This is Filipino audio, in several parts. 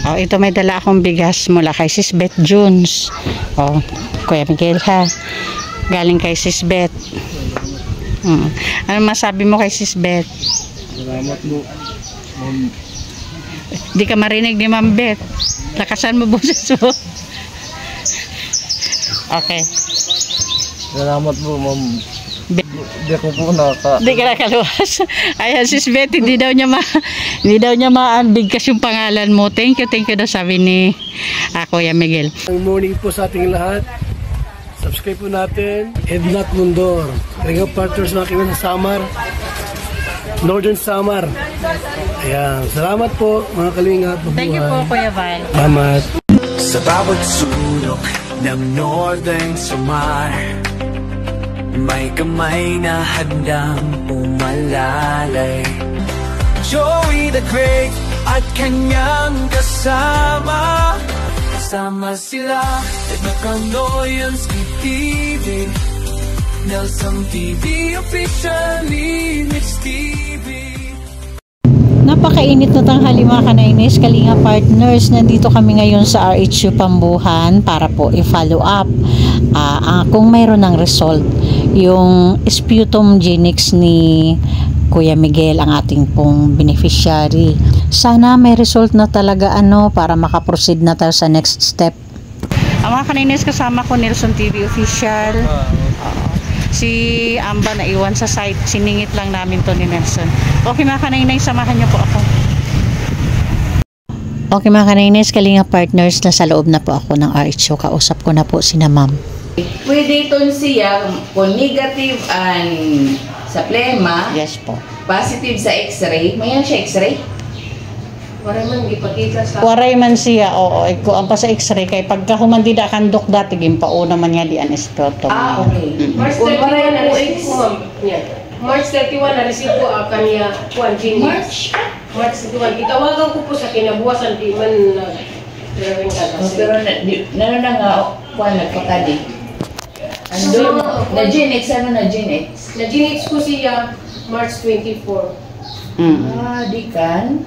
Oh, ito may dala akong bigas mula kay Sis Beth Jones. Oh, Kuya Miguel ha. Galing kay Sis Beth. Ano masabi mo kay Sis Beth? Salamat po, Ma'am. Di ka marinig ni Ma'am Beth. Lakasan mo boses mo. Okay. Salamat po, Ma'am. Hindi ko po Hindi ka nakaluwas. Ayan, Sis Beth, hindi daw niya maanbigkas yung pangalan mo. Thank you daw sabi ni Kuya Miguel. Good morning po sa ating lahat. Subscribe po natin. Ednat Mundor. Ring of Partners na kami sa Samar. Northern Samar. Ayan. Salamat po mga kalingap. Thank you po, Kuya Val. Salamat. Sa bawat sulok ng Northern Samar, may kamay na handang umalalay. Joey the Great at kanyang kasama. Kasama sila at Nakanoyanski TV, Nelson TV, officially Mix TV. Napakainit na tanghali mga kanainis, Kalinga Partners. Nandito kami ngayon sa RHU Pambuhan para po i-follow up kung mayroon ng result yung sputum genix ni Kuya Miguel, ang ating pong beneficiary. Sana may result na talaga para makaproceed na tayo sa next step. Ang mga kanainis, kasama ko Nelson TV official. Si Amba na iwan sa site, siningit lang namin to ni Nelson. Okay mga kanainis, samahan niyo po ako. Okay mga kanainis, Kalinga Partners, nasa loob na po ako ng RHO. Kausap ko na po sina ma'am. Pwede ito siya kung negative sa plema. Yes po. Positive sa x-ray. Mayan siya x-ray? Waray man, ipakita sa... Waray man siya, oo. Ko ang pa sa x-ray, kay pagka humandida kandok dati, gimpauna man niya di an esputum. Okay. March 31 na receive ko, ma'am. March 31 na receive ko ang kanya March 31. Itawagan ko po sa kinabukasan, di man pero na nga, nagpakadi. Andun, na Genix, na Genix? Na Genix ko siya March 24. Di kan?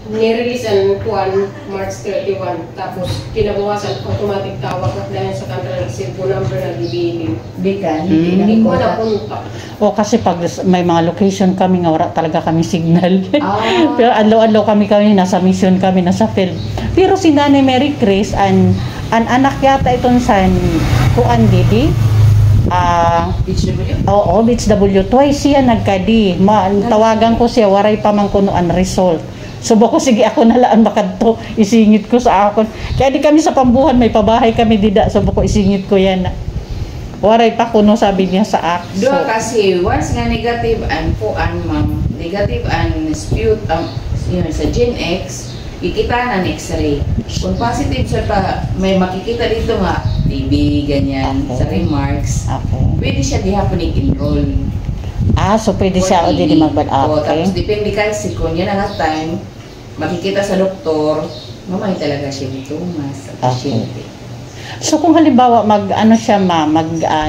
Nirelease ang kuwan March 31. Tapos kinabukasan, automatic tawag at dahil sa kanila ng cellphone number na bibilin. Di kan? Hindi ko napunta. O kasi pag may mga location kami nga wala talaga kami signal. Pero adlaw-adlaw kami nasa mission kami, nasa field. Pero si Nanay Mary Chris an anak yata itong san kuan didi. HW? Oo, HW. Twice siya nagkadi. Tawagan ko siya, waray pa man kuno an result. Subo ko, sige ako nalaan makadto, isingit ko sa akon. Kaya di kami sa Pambuhan, may pabahay kami dida. Subo ko, isingit ko yan. Waray pa kuno, sabi niya sa ako. Doon kasi, once nga negative ma'am, negative sputum, sa Gen X, kikita na x-ray. Kung positive siya pa, may makikita dito nga, TB, ganyan, sa remarks, pwede siya dihapon i-enroll. So pwede siya o di magbal-up. Tapos depende kasi kung yan ang time, makikita sa doktor, mamay talaga siya dito, mas pasyente. So kung halimbawa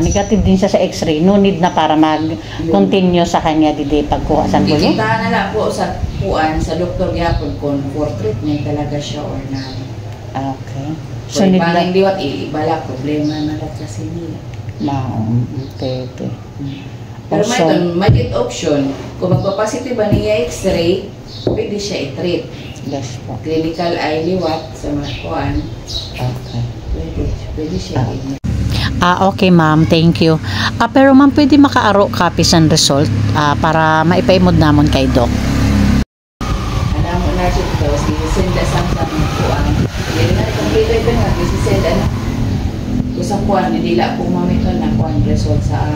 negative din siya sa x-ray, no need na para mag-continue sa kanya didi pagkuha sa bulo? Kikita na lang po sa kuan sa doktor gyapon kung for treatment talaga siya or not. Okay. So need na liwat ibala problema na lang kasi nila. Okay. Pero may option, kung magpa-positive ba niya x-ray, pwede siya i-treat. Yes po. Clinical ay liwat sa mga kuan. Okay. Pwede siya i-treat. Okay ma'am, thank you. Pero ma'am, pwede makaaro copies ang result para maipaimod namon kay Doc. Alam mo na siya ito, send sa mga kuan. Yan na, complete ito nga, send sa kuan, hindi lang po mamito na kuan result sa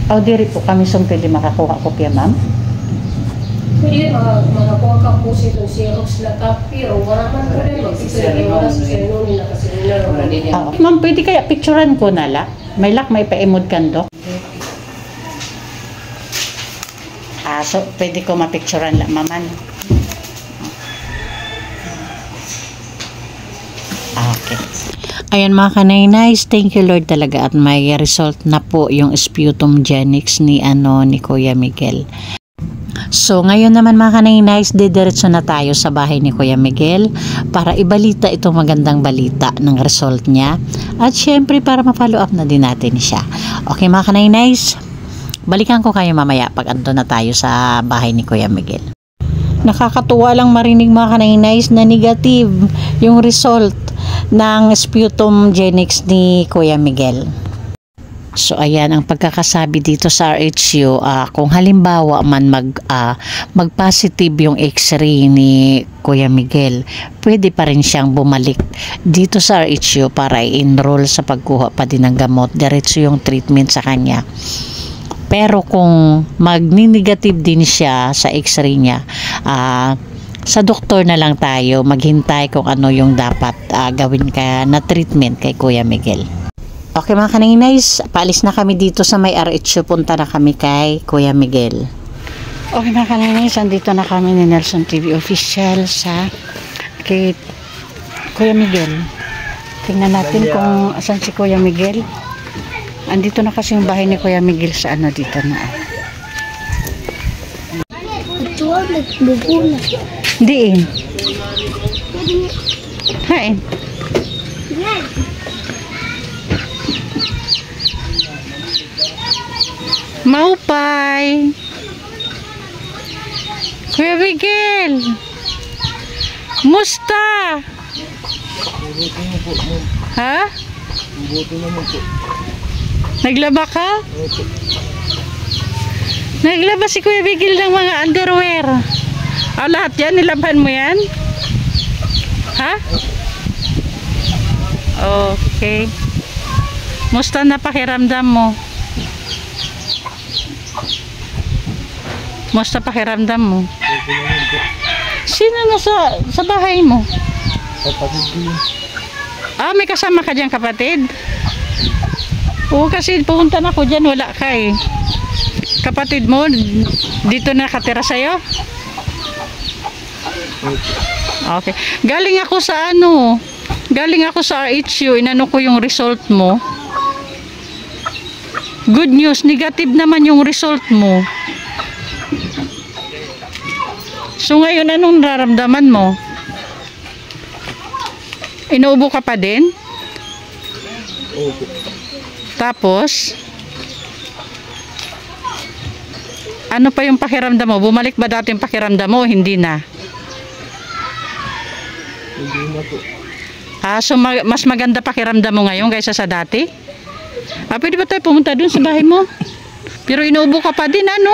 Diri po kami pwede makakuha kopya ma'am? Pwede makakuha ka po sa itong Xerox laptop, pero wala man problema. Wala sa ceremony na kasi nila. Ma'am, pwede kaya picturean ko na la? May may paimod kan Doc? So pwede ko mapicturean la maman. Okay. Ayan mga kanay-nice, thank you Lord talaga at may result na po yung sputum genix ni Kuya Miguel. So ngayon naman mga kanay-nice, didiretso na tayo sa bahay ni Kuya Miguel para ibalita itong magandang balita ng result niya at syempre para ma-follow up na din natin siya. Okay mga kanay-nice, balikan ko kayo mamaya pag ando na tayo sa bahay ni Kuya Miguel. Nakakatuwa lang marinig mga kanay-nice na negative yung result ng sputum genix ni Kuya Miguel. So ayan ang pagkakasabi dito sa RHU, kung halimbawa man mag-positive yung x-ray ni Kuya Miguel, pwede pa rin siyang bumalik dito sa RHU para i-enroll sa pagkuha pa din ng gamot, diretso yung treatment sa kanya. Pero kung magni-negative din siya sa x-ray niya, sa doktor na lang tayo maghintay kung ano yung dapat gawin na treatment kay Kuya Miguel. Okay mga kanay-nice, paalis na kami dito sa may RHU, punta na kami kay Kuya Miguel. Okay mga kanay-nice, andito na kami ni Nelson TV Official sa kay Kuya Miguel. Tingnan natin kung asan si Kuya Miguel. Andito na kasi yung bahay ni Kuya Miguel sa ano dito na. Diin. Hain. Maupay. Kuya Miguel. Musta? Ha? Naglaba ka? Naglaba si Kuya Miguel ng mga underwear. Lahat yan, nilaban mo yan? Ha? Okay. Musta na pakiramdam mo? Musta pakiramdam mo? Sino na sa bahay mo? Kapatid din. May kasama ka dyan kapatid? Oo, kasi pumunta na ako dyan, wala ka eh. Kapatid mo, dito nakatira sa'yo? Okay. Galing ako sa RHU, inano ko yung result mo. Good news, negative naman yung result mo. So ngayon, anong nararamdaman mo? Inuubo ka pa din? Opo. Tapos, ano pa yung pakiramdam mo? Bumalik ba dati yung pakiramdam mo o hindi na? Hindi na po. So mas maganda pakiramdam mo ngayon kaysa sa dati? Pwede ba tayo pumunta dun sa bahay mo? Pero inuubo ka pa din, ano?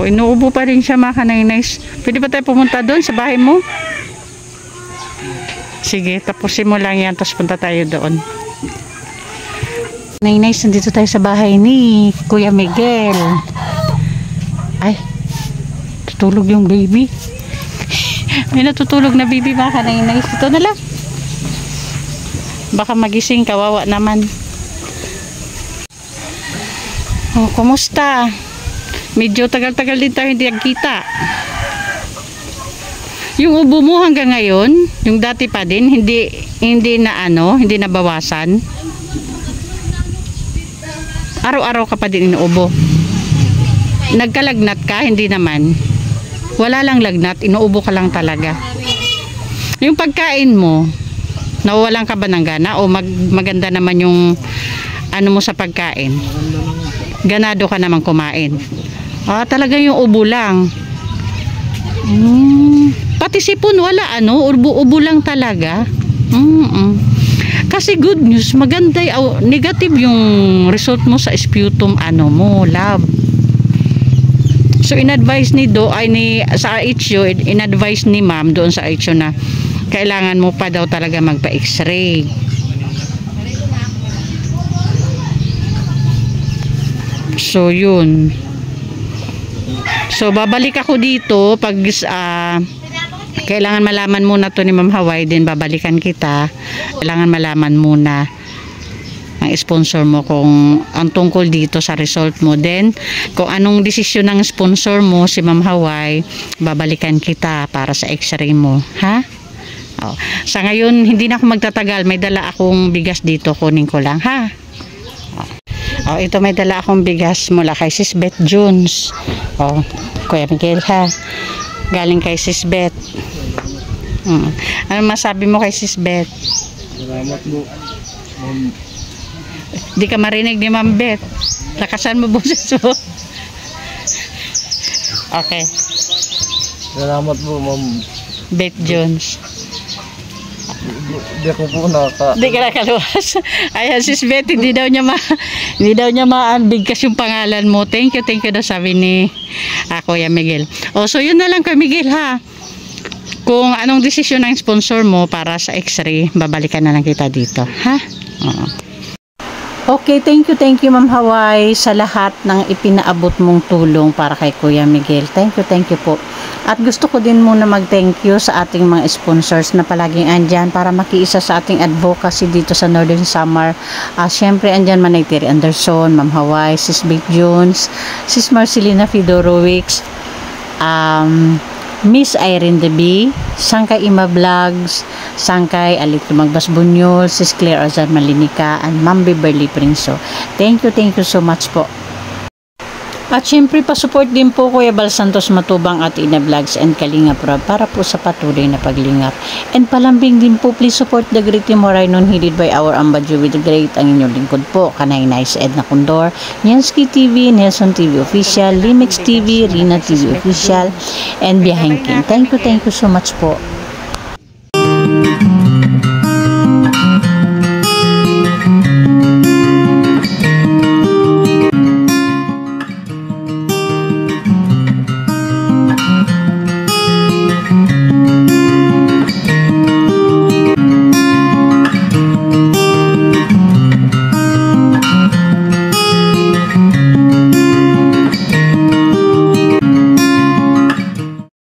Inuubo pa rin siya mga kanay-nice. Pwede ba tayo pumunta doon sa bahay mo? Sige, tapusin mo lang yan, tapos punta tayo doon. Kanay-nice, nandito tayo sa bahay ni Kuya Miguel. Ay, tutulog yung baby. May natutulog na baby mga kanay-nice. Ito na lang. Baka magising, kawawa naman. Kumusta? Medyo tagal-tagal din tayo hindi nagkita. Yung ubo mo hanggang ngayon, yung dati pa din, hindi na bawasan. Araw-araw ka pa din inuubo. Nagkalagnat ka, hindi naman. Wala lang lagnat, inuubo ka lang talaga. Yung pagkain mo, nawawalan ka ba ng gana o maganda naman yung ano mo sa pagkain? Ganado ka naman kumain. Talaga yung ubo lang. Pati sipon wala, ubo lang talaga. Kasi good news, maganda, negative yung result mo sa sputum mo, lab. So in-advise sa RHU, in-advise ni ma'am doon sa RHU na kailangan mo pa daw talaga magpa-x-ray. So yun. So babalik ako dito pag kailangan malaman muna to ni Ma'am Hawaii, din babalikan kita. Kailangan malaman muna ang sponsor mo kung ang tungkol dito sa result mo. Then kung anong desisyon ng sponsor mo, si Ma'am Hawaii, babalikan kita para sa x-ray mo, ha? Sa ngayon hindi na ako magtatagal, may dala akong bigas dito, kunin ko lang, ha? Oh, ito may dala akong bigas mula kay Sis Beth Jones. Oh, Kuya Miguel ha. Galing kay Sis Beth. Ano masabi mo kay Sis Beth? Salamat po. Di ka marinig ni Ma'am Beth. Lakasan mo boses mo. Okay. Salamat po, Ma'am. Beth Jones. Di ako po nakaka... Di ka nakaluwas. Ayan, Sis Beth, hindi daw niya bigkas yung pangalan mo. Thank you daw sabi ni Kuya Miguel. Oh, so yun na lang Kuya Miguel ha. Kung anong desisyon ng sponsor mo para sa x-ray, babalikan na lang kita dito. Ha? Oo. Okay, thank you Ma'am Hawaii sa lahat ng ipinaabot mong tulong para kay Kuya Miguel. Thank you po. At gusto ko din muna mag-thank you sa ating mga sponsors na palaging andyan para makiisa sa ating advocacy dito sa Northern Samar. Siyempre andyan Manaytiri Anderson, Ma'am Hawaii, Sis Beth Jones, Sis Marcelina Fedorowicz, Miss Irene Debi, Sangkay Ima Vlogs, Sangkay Alito Magbas Bunyol, Sis Claire Ozan Malinica, and Ma'am Beverly Prinso. Thank you so much po. At syempre pa-support din po Kuya Bal Santos Matubang at Ina Vlogs and Kalinga Prab para po sa patuloy na paglingap. And palambing din po, please support the Great Timoray non headed by our Ambadjo with the Great, ang inyong lingkod po, Kanay Nice Edna Condor, Nyansky TV, Nelson TV Official, Limix TV, Rina TV Official, and Biyaheng King. Thank you so much po.